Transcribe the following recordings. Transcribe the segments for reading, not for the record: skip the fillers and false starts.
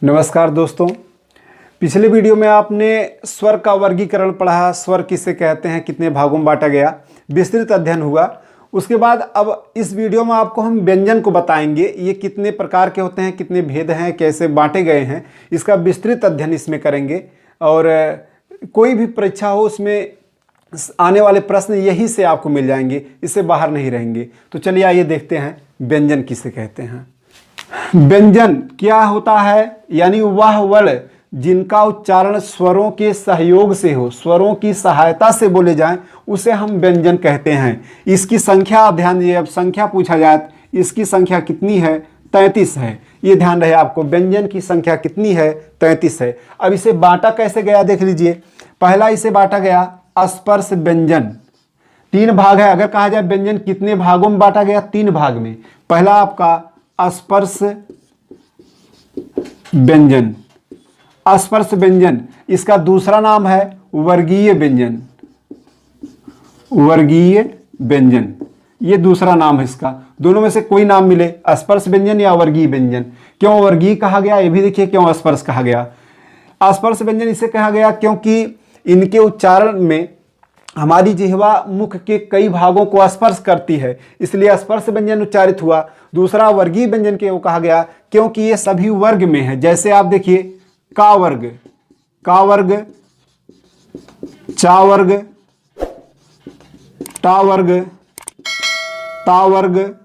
नमस्कार दोस्तों। पिछले वीडियो में आपने स्वर का वर्गीकरण पढ़ा, स्वर किसे कहते हैं, कितने भागों में बांटा गया, विस्तृत अध्ययन हुआ। उसके बाद अब इस वीडियो में आपको हम व्यंजन को बताएंगे, ये कितने प्रकार के होते हैं, कितने भेद हैं, कैसे बांटे गए हैं, इसका विस्तृत अध्ययन इसमें करेंगे। और कोई भी परीक्षा हो उसमें आने वाले प्रश्न यही से आपको मिल जाएंगे, इससे बाहर नहीं रहेंगे। तो चलिए आइए देखते हैं व्यंजन किसे कहते हैं। व्यंजन क्या होता है, यानी वह वर्ण जिनका उच्चारण स्वरों के सहयोग से हो, स्वरों की सहायता से बोले जाएं, उसे हम व्यंजन कहते हैं। इसकी संख्या ध्यान दीजिए, अब संख्या पूछा जाए इसकी संख्या कितनी है, 33 है। ये ध्यान रहे आपको, व्यंजन की संख्या कितनी है, 33 है। अब इसे बांटा कैसे गया देख लीजिए। पहला इसे बांटा गया स्पर्श व्यंजन, 3 भाग है। अगर कहा जाए व्यंजन कितने भागों में बांटा गया, 3 भाग में। पहला आपका स्पर्श व्यंजन, स्पर्श व्यंजन। इसका दूसरा नाम है वर्गीय व्यंजन, वर्गीय व्यंजन, ये दूसरा नाम है इसका। दोनों में से कोई नाम मिले, स्पर्श व्यंजन या वर्गीय व्यंजन। क्यों वर्गीय कहा गया, ये भी देखिए क्यों स्पर्श कहा गया। स्पर्श व्यंजन इसे कहा गया क्योंकि इनके उच्चारण में हमारी जिह्वा मुख के कई भागों को स्पर्श करती है, इसलिए स्पर्श व्यंजन उच्चारित हुआ। दूसरा वर्गीय व्यंजन क्यों कहा गया, क्योंकि ये सभी वर्ग में है। जैसे आप देखिए का वर्ग, का वर्ग, चा वर्ग, टा वर्ग, ता वर्ग,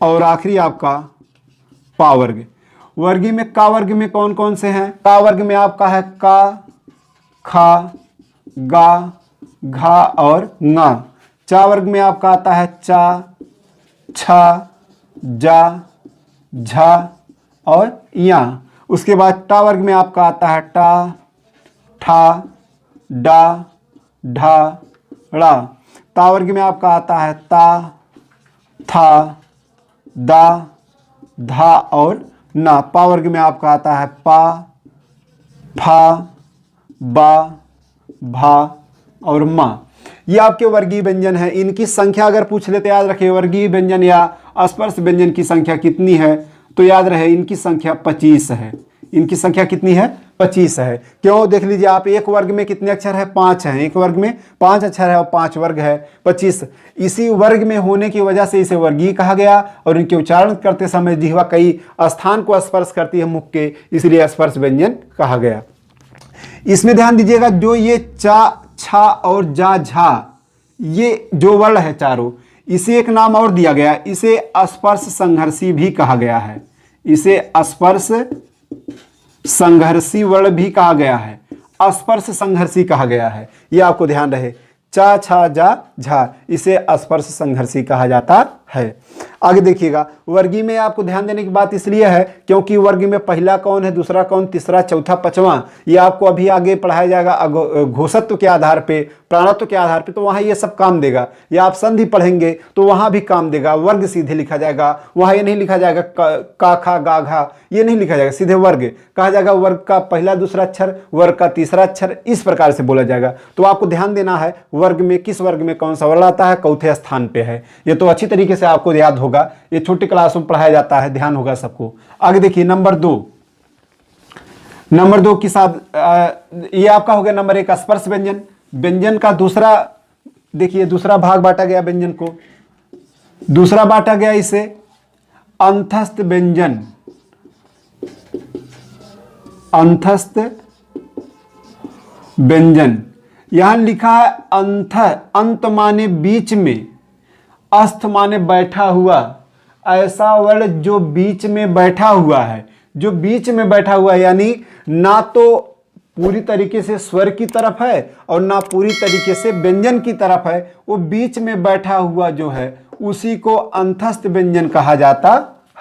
और आखिरी आपका पा वर्ग। वर्गीय में का वर्ग में कौन कौन से हैं, का वर्ग में आपका है का, खा, गा, घा और ङा। चा वर्ग में आपका आता है चा, छा, जा, झा और या। उसके बाद टा वर्ग में आपका आता है टा, ठा, डा, ढा, ड़ा। ता वर्ग में आपका आता है ता, था, दा, धा और ना। पा वर्ग में आपका आता है पा, फा, बा, भा और मा। ये आपके वर्गीय व्यंजन है। इनकी संख्या अगर पूछ ले तो याद रखिए, वर्गीय व्यंजन या स्पर्श व्यंजन की संख्या कितनी है, तो याद रहे इनकी संख्या 25 है। इनकी संख्या कितनी है, 25 है। क्यों देख लीजिए आप, एक वर्ग में कितने अक्षर है, 5 हैं। एक वर्ग में 5 अक्षर है और 5 वर्ग है, 25। इसी वर्ग में होने की वजह से इसे वर्गीय कहा गया। और इनके उच्चारण करते समय जिह्वा कई स्थान को स्पर्श करती है मुख के, इसलिए स्पर्श व्यंजन कहा गया। इसमें ध्यान दीजिएगा, जो ये चा, छा और जा, झा, ये जो वर्ण है चारों, इसे एक नाम और दिया गया, इसे स्पर्श संघर्षी भी कहा गया है। इसे स्पर्श संघर्षी वर्ण भी कहा गया है, स्पर्श संघर्षी कहा गया है। यह आपको ध्यान रहे, चा, छा, जा, झा, इसे स्पर्श संघर्षी कहा जाता है। आगे देखिएगा, वर्गीय में आपको ध्यान देने की बात इसलिए है क्योंकि वर्ग में पहला कौन है, दूसरा कौन, तीसरा, चौथा, पांचवा, ये आपको अभी आगे पढ़ाया जाएगा घोषत्व के आधार पे, प्राणत्व के आधार पे, तो वहाँ ये सब काम देगा। या आप संधि पढ़ेंगे तो वहाँ भी काम देगा, वर्ग सीधे लिखा जाएगा। वहाँ ये नहीं लिखा जाएगा का, खा, गा, घा, ये नहीं लिखा जाएगा, सीधे वर्ग कहा जाएगा। वर्ग का पहला दूसरा अक्षर, वर्ग का तीसरा अक्षर, इस प्रकार से बोला जाएगा। तो आपको ध्यान देना है वर्ग में किस वर्ग में कौन सा वर्ण आता है, चौथे स्थान पे है। ये तो अच्छी तरीके से आपको याद होगा, ये छोटी क्लास में पढ़ाया जाता है, ध्यान होगा सबको। आगे देखिए नंबर 2, नंबर 2 के साथ ये आपका हो गया नंबर 1 स्पर्श व्यंजन। व्यंजन का दूसरा देखिए, दूसरा भाग बांटा गया व्यंजन को, दूसरा बांटा गया इसे अंतस्थ व्यंजन। अंतस्थ व्यंजन, यहां लिखा है अंत, अंत माने बीच में, अस्थ माने बैठा हुआ। ऐसा वर्ण जो बीच में बैठा हुआ है, जो बीच में बैठा हुआ है, यानी ना तो पूरी तरीके से स्वर की तरफ है और ना पूरी तरीके से व्यंजन की तरफ है, वो बीच में बैठा हुआ जो है उसी को अंतस्थ व्यंजन कहा जाता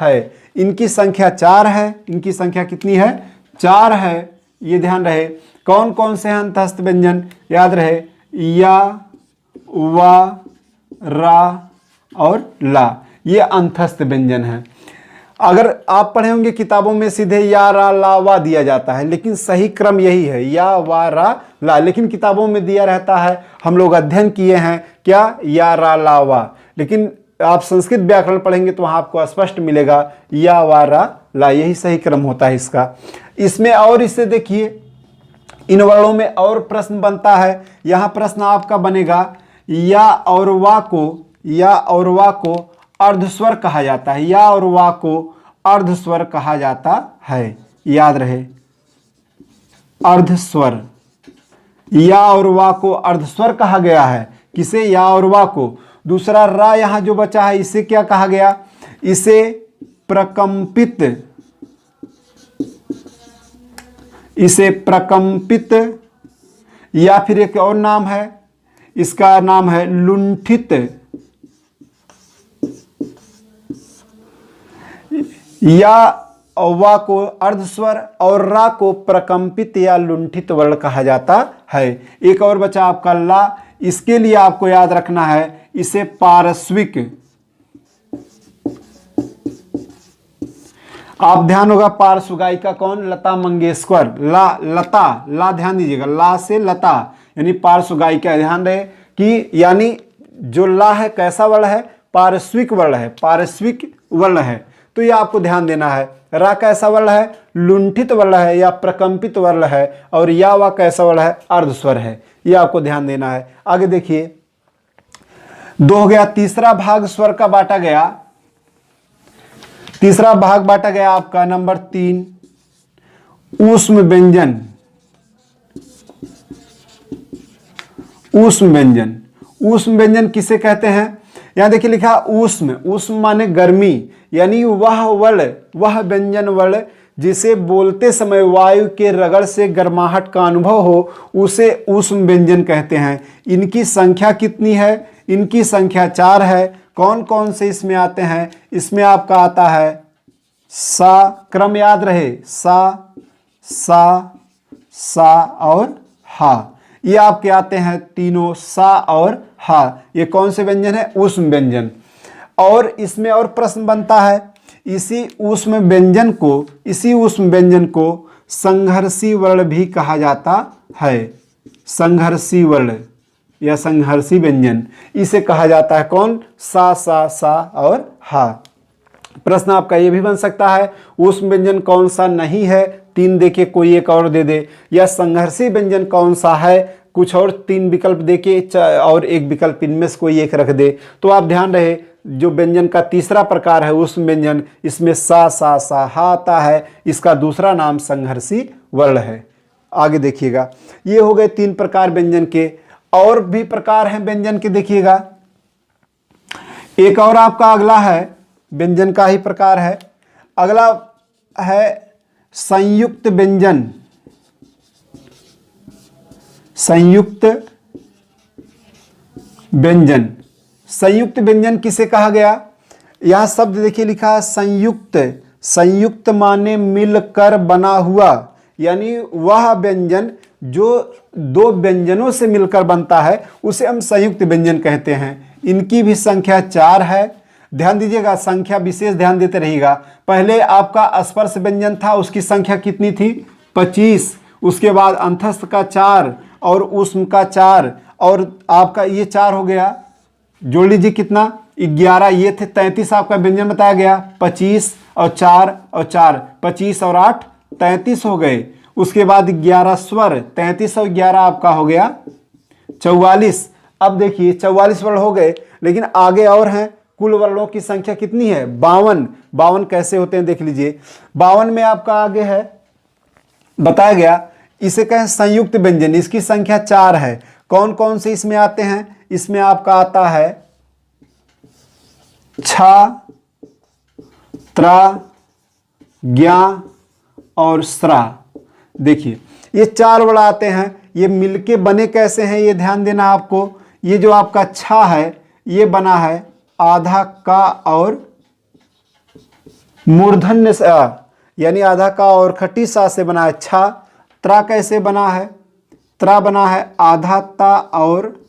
है। इनकी संख्या 4 है। इनकी संख्या कितनी है, 4 है। ये ध्यान रहे, कौन कौन से हैं अंतस्थ व्यंजन, याद रहे या, वा, रा और ला, ये अंतस्थ व्यंजन है। अगर आप पढ़े होंगे किताबों में सीधे या, रा, ला, वा दिया जाता है, लेकिन सही क्रम यही है या, वा, रा, ला। लेकिन किताबों में दिया रहता है, हम लोग अध्ययन किए हैं क्या, या, रा, ला, वा। लेकिन आप संस्कृत व्याकरण पढ़ेंगे तो वहां आपको स्पष्ट मिलेगा या, वा, रा, ला, यही सही क्रम होता है इसका। इसमें और इसे देखिए, इन वर्णों में और प्रश्न बनता है। यहाँ प्रश्न आपका बनेगा या और वा को अर्धस्वर कहा जाता है, या और वा को अर्धस्वर कहा जाता है, याद रहे अर्धस्वर, या और वा को अर्धस्वर कहा गया है। किसे? या और वा को। दूसरा रा यहां जो बचा है इसे क्या कहा गया? इसे प्रकंपित, इसे प्रकंपित, या फिर एक और नाम है, इसका नाम है लुंठित। या वा को अर्धस्वर और रा को प्रकंपित या लुंठित वर्ण कहा जाता है। एक और बचा आपका ला, इसके लिए आपको याद रखना है इसे पार्श्विक। आप ध्यान होगा पार्श्व गायिका कौन? लता मंगेशकर। लता ध्यान दीजिएगा, ला से लता यानी पार्श्व गायिका। ध्यान रहे कि यानी जो ला है कैसा वर्ण है? पार्श्विक वर्ण है, पार्श्विक वर्ण है। तो ये आपको ध्यान देना है। रा कैसा वर्ण है? लुंठित वर्ण है या प्रकंपित वर्ण है। और या वा कैसा वर्ण है? अर्धस्वर है। ये आपको ध्यान देना है। आगे देखिए, 2 हो गया। तीसरा भाग स्वर का बांटा गया। तीसरा भाग बांटा गया आपका नंबर 3, ऊष्म व्यंजन। ऊष्म व्यंजन, ऊष्म व्यंजन किसे कहते हैं? यहां देखिए लिखा ऊष्म, ऊष्म माने गर्मी, यानी वह वर्ण, वह व्यंजन वर्ण जिसे बोलते समय वायु के रगड़ से गर्माहट का अनुभव हो, उसे ऊष्म व्यंजन कहते हैं। इनकी संख्या कितनी है? इनकी संख्या 4 है। कौन कौन से इसमें आते हैं? इसमें आपका आता है सा, क्रम याद रहे, सा, सा और हा। ये आपके आते हैं तीनों, सा और हा। ये कौन से व्यंजन है? ऊष्म व्यंजन। और इसमें और प्रश्न बनता है, इसी ऊष्म व्यंजन को संघर्षी वर्ण भी कहा जाता है। संघर्षी वर्ण या संघर्षी व्यंजन इसे कहा जाता है। कौन? सा और हा। प्रश्न आपका ये भी बन सकता है, ऊष्म व्यंजन कौन सा नहीं है? 3 देके कोई एक और दे दे। या संघर्षी व्यंजन कौन सा है? कुछ और 3 विकल्प देके और एक विकल्प इनमें से कोई एक रख दे। तो आप ध्यान रहे, जो व्यंजन का तीसरा प्रकार है ऊष्म व्यंजन, इसमें सा हा आता है। इसका दूसरा नाम संघर्षी वर्ण है। आगे देखिएगा, ये हो गए 3 प्रकार व्यंजन के। और भी प्रकार हैं व्यंजन के, देखिएगा एक और आपका अगला है, व्यंजन का ही प्रकार है। अगला है संयुक्त व्यंजन। संयुक्त व्यंजन, संयुक्त व्यंजन किसे कहा गया? यहां शब्द देखिए लिखा है संयुक्त। संयुक्त माने मिलकर बना हुआ, यानी वह व्यंजन जो 2 व्यंजनों से मिलकर बनता है उसे हम संयुक्त व्यंजन कहते हैं। इनकी भी संख्या 4 है। ध्यान दीजिएगा, संख्या विशेष ध्यान देते रहिएगा। पहले आपका स्पर्श व्यंजन था, उसकी संख्या कितनी थी? 25। उसके बाद अंतस्थ का 4 और ऊष्म का 4, और आपका ये 4 हो गया। जोड़ लीजिए कितना? 11। ये थे 33 आपका व्यंजन बताया गया। 25 और 4 और 4, 25 और 8 33 हो गए। उसके बाद 11 स्वर, 33 और 11 आपका हो गया 44। अब देखिए 44 वर्ण हो गए, लेकिन आगे और हैं। कुल वर्णों की संख्या कितनी है? 52। 52 कैसे होते हैं देख लीजिए। 52 में आपका आगे है बताया गया, इसे कहें संयुक्त व्यंजन। इसकी संख्या 4 है। कौन कौन से इसमें आते हैं? इसमें आपका आता है छा, त्रा, ज्ञा और स्रा। देखिए ये 4 वर्ण आते हैं। ये मिलके बने कैसे हैं ये ध्यान देना आपको। ये जो आपका छा है ये बना है आधा का और मूर्धन्य से, यानी आधा का और खट्टी सा से बना है छा। त्रा कैसे बना है? त्रा बना है आधा ता और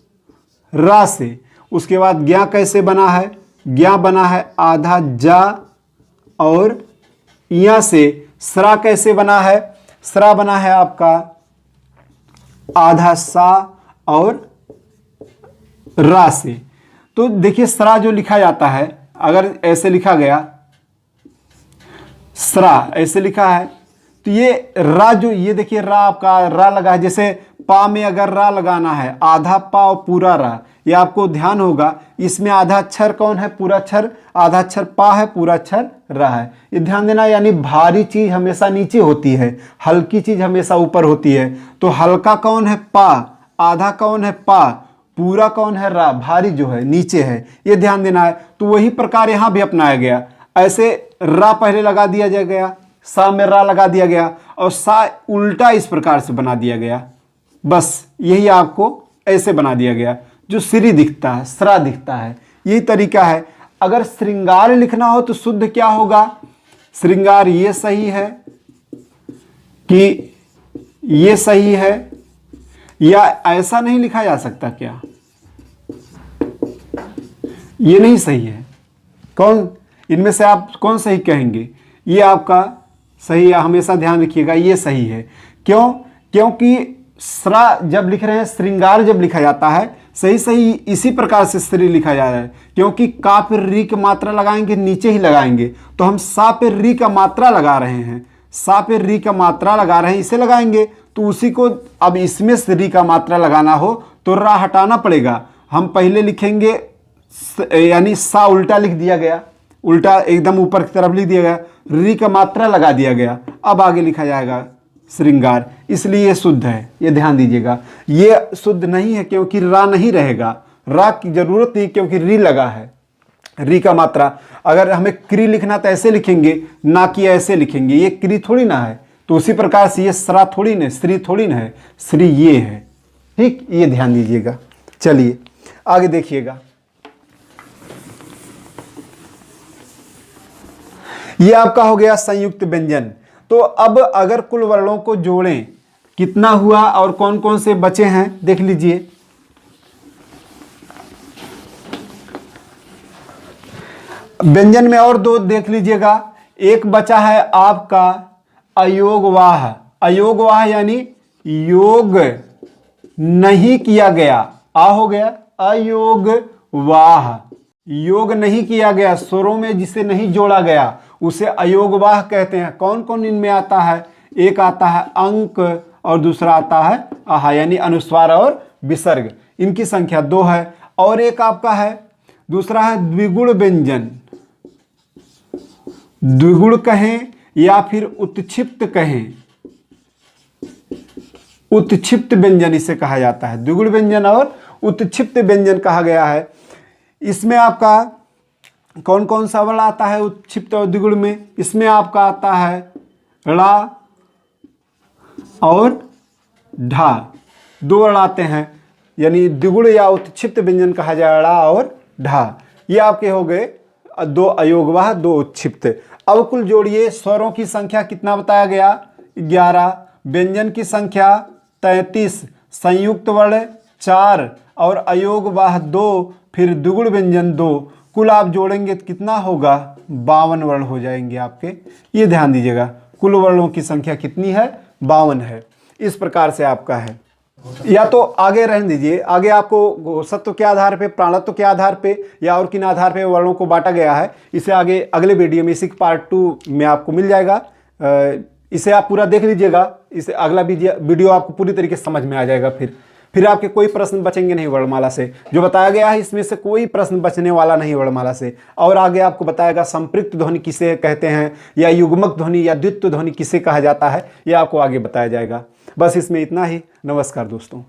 रा से। उसके बाद ज्ञा कैसे बना है? ज्ञा बना है आधा जा और या से। स्रा कैसे बना है? स्रा बना है आपका आधा सा और रा से। तो देखिए स्रा जो लिखा जाता है, अगर ऐसे लिखा गया स्रा ऐसे लिखा है। तो ये रा जो ये देखिए रा आपका रा लगा है, जैसे पा में अगर रा लगाना है आधा पा और पूरा रा, ये आपको ध्यान होगा इसमें आधा अक्षर कौन है, पूरा अक्षर, आधा अक्षर पा है, पूरा अक्षर रा है। ये ध्यान देना, यानी भारी चीज हमेशा नीचे होती है, हल्की चीज हमेशा ऊपर होती है। तो हल्का कौन है पा, आधा कौन है पा, पूरा कौन है रा, भारी जो है नीचे है, ये ध्यान देना है। तो वही प्रकार यहां भी अपनाया गया, ऐसे रा पहले लगा दिया गया, सा में रा लगा दिया गया और सा उल्टा इस प्रकार से बना दिया गया। बस यही आपको ऐसे बना दिया गया, जो श्री दिखता है, स्रा दिखता है, यही तरीका है। अगर श्रृंगार लिखना हो तो शुद्ध क्या होगा, श्रृंगार ये सही है कि ये सही है, या ऐसा नहीं लिखा जा सकता क्या, ये नहीं सही है, कौन इनमें से आप कौन सही कहेंगे, ये आपका सही है, हमेशा ध्यान रखिएगा ये सही है। क्यों, क्योंकि स्रा जब लिख रहे हैं, श्रृंगार जब लिखा जाता है, सही सही इसी प्रकार से श्री लिखा जा रहा है, क्योंकि का पे री की मात्रा लगाएंगे नीचे ही लगाएंगे, तो हम सा पे री का मात्रा लगा रहे हैं, सा पे री का मात्रा लगा रहे हैं, इसे लगाएंगे तो उसी को अब इसमें से री का मात्रा लगाना हो तो रा हटाना पड़ेगा। हम पहले लिखेंगे यानी सा उल्टा लिख दिया गया, उल्टा एकदम ऊपर की तरफ लिख दिया गया, री का मात्रा लगा दिया गया, अब आगे लिखा जाएगा श्रृंगार, इसलिए ये शुद्ध है, ये ध्यान दीजिएगा। ये शुद्ध नहीं है क्योंकि रा नहीं रहेगा, रा की जरूरत नहीं क्योंकि री लगा है, री का मात्रा। अगर हमें क्री लिखना तो ऐसे लिखेंगे, ना कि ऐसे लिखेंगे, ये क्री थोड़ी ना है। तो उसी प्रकार से ये स्रा थोड़ी ना, श्री थोड़ी ना है, श्री ये है। ठीक, ये ध्यान दीजिएगा। चलिए आगे देखिएगा, ये आपका हो गया संयुक्त व्यंजन। तो अब अगर कुल वर्णों को जोड़ें कितना हुआ और कौन कौन से बचे हैं देख लीजिए। व्यंजन में और दो देख लीजिएगा, एक बचा है आपका अयोगवाह। अयोगवाह यानी योग नहीं किया गया, आ हो गया अयोगवाह, योग नहीं किया गया, स्वरों में जिसे नहीं जोड़ा गया उसे अयोगवाह कहते हैं। कौन कौन इनमें आता है, एक आता है अंक और दूसरा आता है आहा, यानी अनुस्वार और विसर्ग, इनकी संख्या 2 है। और एक आपका है दूसरा है द्विगुण व्यंजन, द्विगुण कहें या फिर उत्क्षिप्त कहें, उत्क्षिप्त व्यंजन इसे कहा जाता है, द्विगुण व्यंजन और उत्क्षिप्त व्यंजन कहा गया है। इसमें आपका कौन कौन सा वर्ण आता है उत्क्षिप्त और द्विगुण में, इसमें आपका आता है ड़ा और ढा, 2 वर्ण आते हैं, यानी द्विगुण या उत्क्षिप्त व्यंजन कहा जाए ड़ा और ढा। ये आपके हो गए 2 अयोगवाह 2 उत्क्षिप्त। अब कुल जोड़िए, स्वरों की संख्या कितना बताया गया 11, व्यंजन की संख्या 33, संयुक्त वर्ण 4 और अयोगवाह 2, फिर द्विगुण व्यंजन 2, कुल आप जोड़ेंगे तो कितना होगा 52 वर्ण हो जाएंगे आपके। ये ध्यान दीजिएगा, कुल वर्णों की संख्या कितनी है 52 है। इस प्रकार से आपका है। या तो आगे रहने दीजिए, आगे आपको सत्व के आधार पे, प्राणत्व के आधार पे या और किन आधार पे वर्णों को बांटा गया है, इसे आगे अगले वीडियो में, इसी पार्ट 2 में आपको मिल जाएगा। इसे आप पूरा देख लीजिएगा, इसे अगला वीडियो आपको पूरी तरीके से समझ में आ जाएगा। फिर आपके कोई प्रश्न बचेंगे नहीं वर्णमाला से, जो बताया गया है इसमें से कोई प्रश्न बचने वाला नहीं वर्णमाला से। और आगे आपको बताएगा संपृक्त ध्वनि किसे कहते हैं, या युग्मक ध्वनि या द्वित्व ध्वनि किसे कहा जाता है, यह आपको आगे बताया जाएगा। बस इसमें इतना ही। नमस्कार दोस्तों।